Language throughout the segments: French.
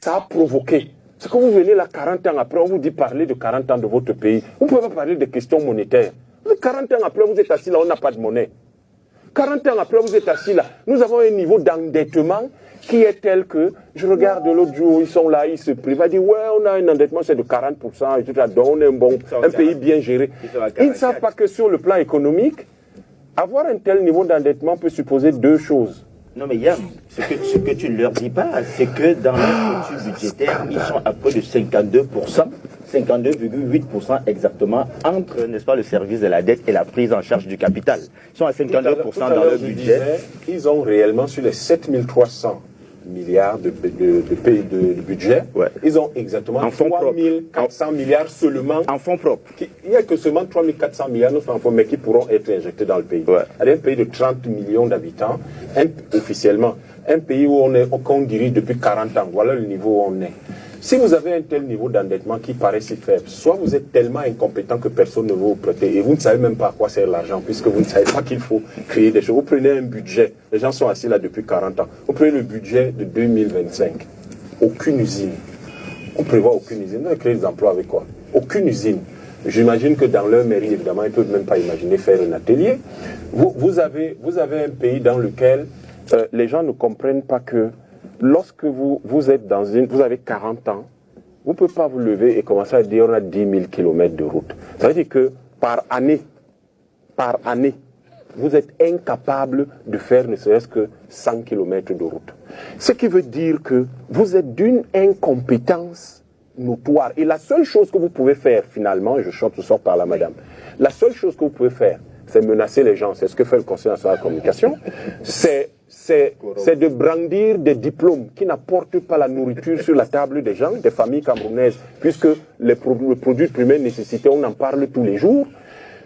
ça a provoqué. C'est que vous venez là 40 ans après, on vous dit parler de 40 ans de votre pays. Vous ne pouvez pas parler de questions monétaires. 40 ans après, vous êtes assis là, on n'a pas de monnaie. 40 ans après, vous êtes assis là. Nous avons un niveau d'endettement qui est tel que, je regarde l'autre jour, ils sont là, ils se privent, ils disent, ouais, on a un endettement, c'est de 40%, et tout ça, donc on est un pays bien géré. Ils ne savent pas que sur le plan économique, avoir un tel niveau d'endettement peut supposer deux choses. Non mais Yann, ce que tu ne leur dis pas, c'est que dans leur structure budgétaire, ils sont à peu de 52%, 52,8% exactement entre, n'est-ce pas, le service de la dette et la prise en charge du capital. Ils sont à 52% dans leur budget. Ils ont réellement sur les 7300 milliards de budget, ouais. Ils ont exactement 3400 milliards seulement. En fonds propres. Il n'y a que seulement 3400 milliards de francs, mais qui pourront être injectés dans le pays. Ouais. Un pays de 30 millions d'habitants, officiellement, un pays où qu'on dirige depuis 40 ans. Voilà le niveau où on est. Si vous avez un tel niveau d'endettement qui paraît si faible, soit vous êtes tellement incompétent que personne ne veut vous prêter et vous ne savez même pas à quoi sert l'argent puisque vous ne savez pas qu'il faut créer des choses. Vous prenez un budget, les gens sont assis là depuis 40 ans, vous prenez le budget de 2025, aucune usine, on prévoit aucune usine, on va créer des emplois avec quoi? Aucune usine. J'imagine que dans leur mairie, évidemment, ils ne peuvent même pas imaginer faire un atelier. Vous avez un pays dans lequel les gens ne comprennent pas que lorsque vous êtes vous avez 40 ans, vous ne pouvez pas vous lever et commencer à dire on a 10 000 km de route. Ça veut dire que par année, vous êtes incapable de faire ne serait-ce que 100 km de route. Ce qui veut dire que vous êtes d'une incompétence notoire. Et la seule chose que vous pouvez faire finalement, et je sors par là madame, la seule chose que vous pouvez faire, c'est menacer les gens. C'est ce que fait le Conseil national de la communication. C'est de brandir des diplômes qui n'apportent pas la nourriture sur la table des gens, des familles camerounaises, puisque le produit de première nécessité, on en parle tous les jours.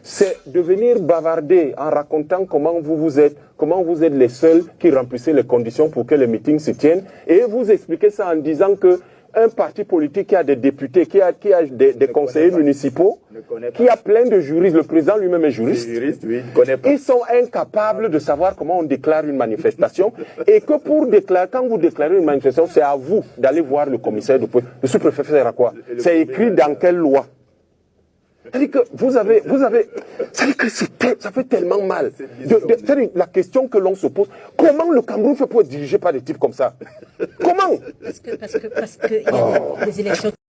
C'est de venir bavarder en racontant comment vous êtes les seuls qui remplissez les conditions pour que les meetings se tiennent, et vous expliquez ça en disant que un parti politique qui a des députés, qui a des conseillers municipaux, qui a plein de juristes, le président lui-même est juriste, ils sont incapables de savoir comment on déclare une manifestation et que quand vous déclarez une manifestation, c'est à vous d'aller voir le commissaire de police. Le sous-préfet sert à quoi? C'est écrit dans quelle loi? C'est-à-dire que c'est-à-dire que ça fait tellement mal. C'est-à-dire la question que l'on se pose, comment le Cameroun fait pour être dirigé par des types comme ça? Comment? Parce que il y a des élections